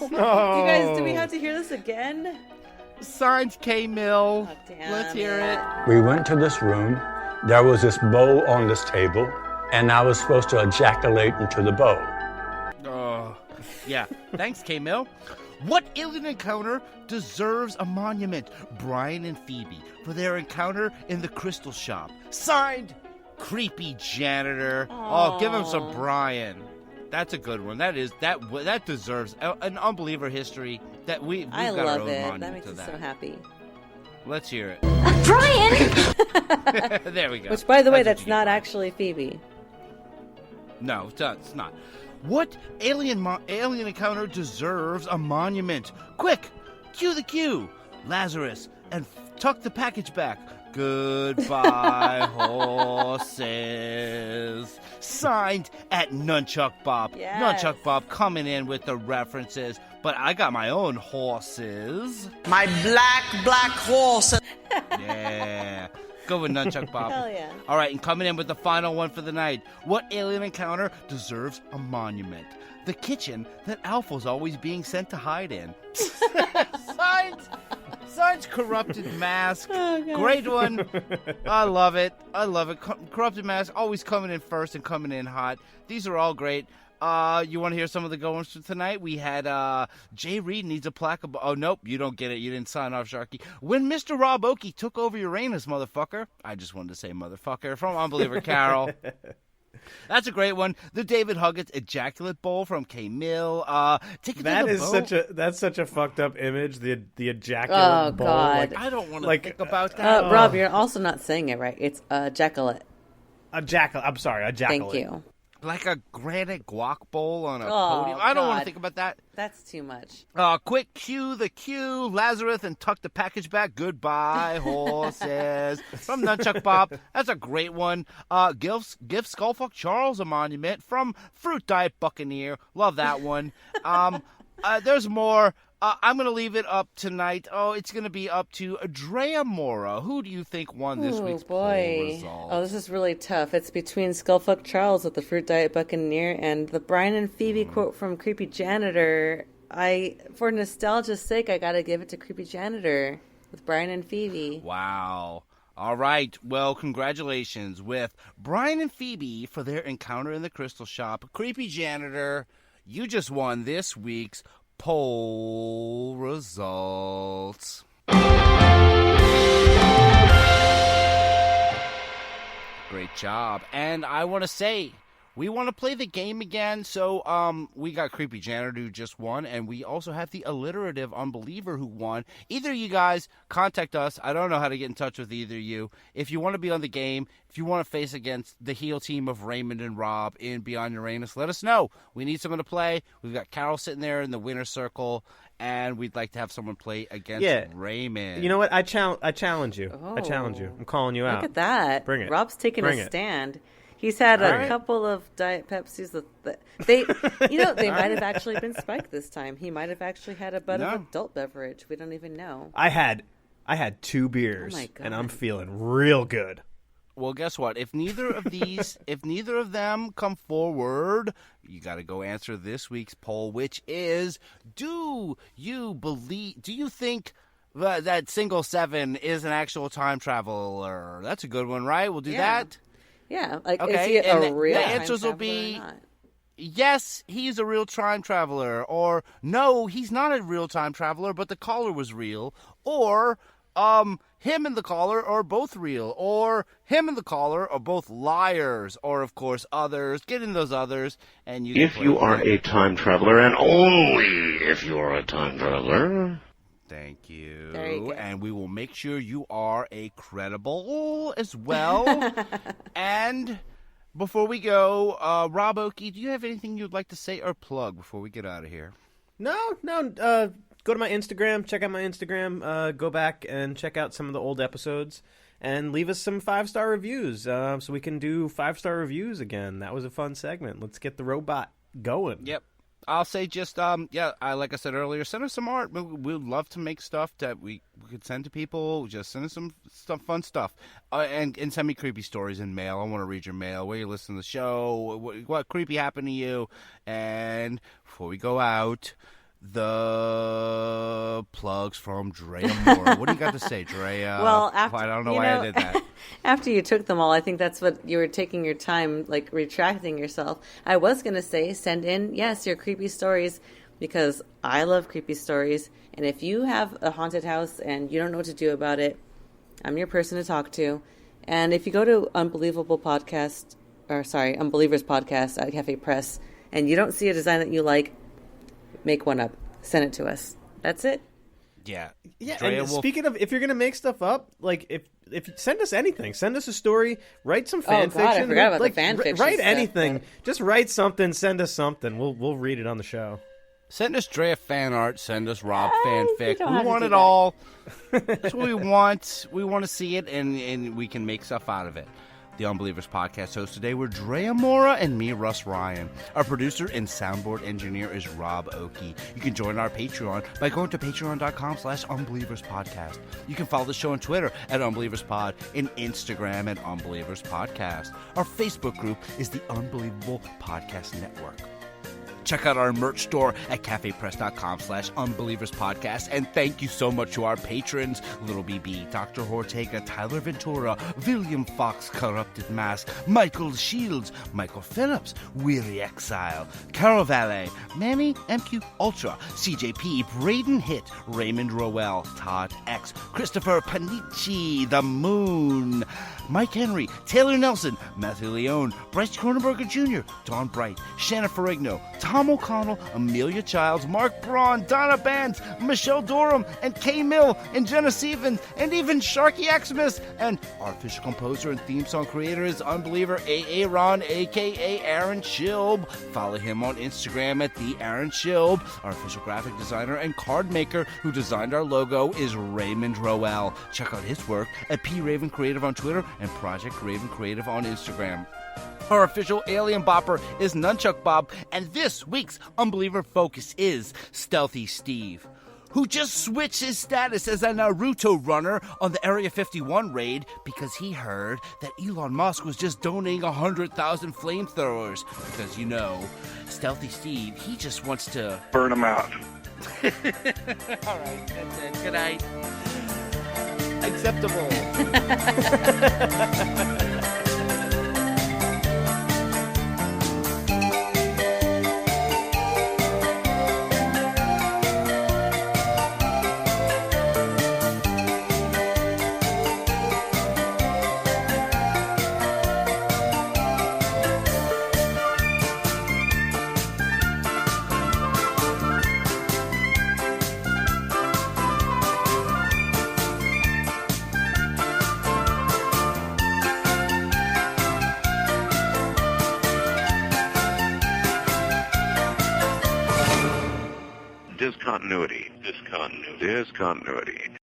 You guys, do we have to hear this again? Signed K-Mill. Oh, damn Let's hear it. We went to this room. There was this bowl on this table, and I was supposed to ejaculate into the bowl. Oh, yeah. Thanks, K-Mill. What alien encounter deserves a monument? Brian and Phoebe for their encounter in the crystal shop. Signed, Creepy Janitor. Oh, give him some Brian. That's a good one. That deserves an Unbeliever history. That we've got our love own it. monument That makes to me that. so happy. Let's hear it. Brian! There we go. Which, by the way, what that's you not get. actually Phoebe. No, it's not. What alien encounter deserves a monument? Quick, cue the cue. Lazarus, and tuck the package back. Goodbye, horses. Signed at Nunchuck Bob. Yes. Nunchuck Bob coming in with the references, but I got my own horses. My black horse. Yeah. Go with Nunchuck Bob. Hell yeah. All right, and coming in with the final one for the night. What alien encounter deserves a monument? The kitchen that Alpha's always being sent to hide in. Signed Corrupted Mask. Oh, God. Great one. I love it. Corrupted Mask always coming in first and coming in hot. These are all great. You want to hear some of the goings for tonight? We had Jay Reed needs a plaque. Oh, nope, you don't get it. You didn't sign off, Sharky. When Mr. Rob Okey took over Uranus, motherfucker. I just wanted to say motherfucker. From Unbeliever Carol. That's a great one. The David Huggins Ejaculate Bowl from K-Mill. That's such a fucked up image. The ejaculate Oh, bowl. God. I don't want to think about that. Rob, you're also not saying it right. It's ejaculate. I'm sorry, a jackal. Thank you. Like a granite guac bowl on a Oh, podium. I don't want God. to think about that. That's too much. Quick cue the cue. Lazarus and tuck the package back. Goodbye, horses. From Nunchuck Bob. That's a great one. Give Skullfuck Charles a monument from Fruit Diet Buccaneer. Love that one. There's more. I'm going to leave it up tonight. Oh, it's going to be up to Drea Mora. Who do you think won this week's poll result? Oh, this is really tough. It's between Skullfuck Charles with the Fruit Diet Buccaneer and the Brian and Phoebe quote from Creepy Janitor. For nostalgia's sake, I got to give it to Creepy Janitor with Brian and Phoebe. Wow. All right. Well, congratulations with Brian and Phoebe for their encounter in the crystal shop. Creepy Janitor, you just won this week's poll results. Great job. And I want to say, we want to play the game again. So we got Creepy Janitor who just won, and we also have the alliterative Unbeliever who won. Either you guys contact us. I don't know how to get in touch with either of you. If you want to be on the game, if you want to face against the heel team of Raymond and Rob in Beyond Uranus, let us know. We need someone to play. We've got Carol sitting there in the winner's circle, and we'd like to have someone play against Raymond. You know what? I challenge you. Oh. I challenge you. I'm calling you out. Look at that. Bring it. Rob's taking Bring a it. stand. He's had a couple of Diet Pepsis. They might have actually been spiked this time. He might have actually had a bit of adult beverage. We don't even know. I had 2 beers, Oh my God. and I'm feeling real good. Well, guess what? If neither of them come forward, you got to go answer this week's poll, which is: do you think that Single 7 is an actual time traveler? That's a good one, right? We'll do that. Yeah, like Okay, is he and a real the time answers will traveler be or not? Yes, he's a real time traveler, or no, he's not a real time traveler, but the caller was real, or him and the caller are both real, or him and the caller are both liars, or of course others. Get in those others, and you. If you are a time traveler, and only if you are a time traveler. Thank you. There you go. And we will make sure you are a credible as well. And before we go, Rob Okey, do you have anything you'd like to say or plug before we get out of here? No. Go to my Instagram. Check out my Instagram. Go back and check out some of the old episodes. And leave us some 5-star reviews so we can do 5-star reviews again. That was a fun segment. Let's get the robot going. Yep. I'll say just, like I said earlier, send us some art. We'd love to make stuff that we could send to people. Just send us some fun stuff. And send me creepy stories in mail. I want to read your mail, where you listen to the show, what creepy happened to you. And before we go out, the plugs from Drea Mora. What do you got to say, Drea? Well, after, I don't know why I did that. After you took them all, I think that's what you were taking your time, like retracting yourself. I was going to say, send in, yes, your creepy stories, because I love creepy stories. And if you have a haunted house and you don't know what to do about it, I'm your person to talk to. And if you go to Unbelievers Podcast at Cafe Press, and you don't see a design that you like, make one up. Send it to us. That's it. Yeah. And speaking of, if you're gonna make stuff up, like if send us anything, send us a story, write some fan fiction. I forgot about the fan fiction. Write stuff, anything. but... Just write something. Send us something. We'll read it on the show. Send us Drea fan art. Send us Rob fanfic. We want it all. That's what we want. We want to see it, and we can make stuff out of it. The Unbelievers Podcast host today were Drea Mora and me, Rus Ryan. Our producer and soundboard engineer is Rob Okey. You can join our Patreon by going to patreon.com/UnbelieversPodcast. You can follow the show on Twitter at UnbelieversPod and Instagram at UnbelieversPodcast. Our Facebook group is the Unbelievable Podcast Network. Check out our merch store at cafepress.com/UnbelieversPodcast. And thank you so much to our patrons, Little BB, Dr. Ortega, Tyler Ventura, William Fox, Corrupted Mask, Michael Shields, Michael Phillips, Weary Exile, Carol Valet, Manny MQ Ultra, CJP, Braden Hit, Raymond Rowell, Todd X, Christopher Panici, The Moon, Mike Henry, Taylor Nelson, Matthew Leone, Bryce Cronenberger Jr., Don Bright, Shanna Ferrigno, Tom O'Connell, Amelia Childs, Mark Braun, Donna Bands, Michelle Dorham, and Kay Mill, and Jenna Stevens, and even Sharky Xmas. And our official composer and theme song creator is Unbeliever a.k.a. a.k.a. Aaron Schilb. Follow him on Instagram at the Aaron Schilb. Our official graphic designer and card maker who designed our logo is Raymond Rowell. Check out his work at P Raven Creative on Twitter and Project Raven Creative on Instagram. Our official alien bopper is Nunchuck Bob, and this week's Unbeliever focus is Stealthy Steve, who just switched his status as a Naruto runner on the Area 51 raid because he heard that Elon Musk was just donating 100,000 flamethrowers. Because, you know, Stealthy Steve, he just wants to Burn them out. All right, that's it. Good night. Acceptable. Discontinuity.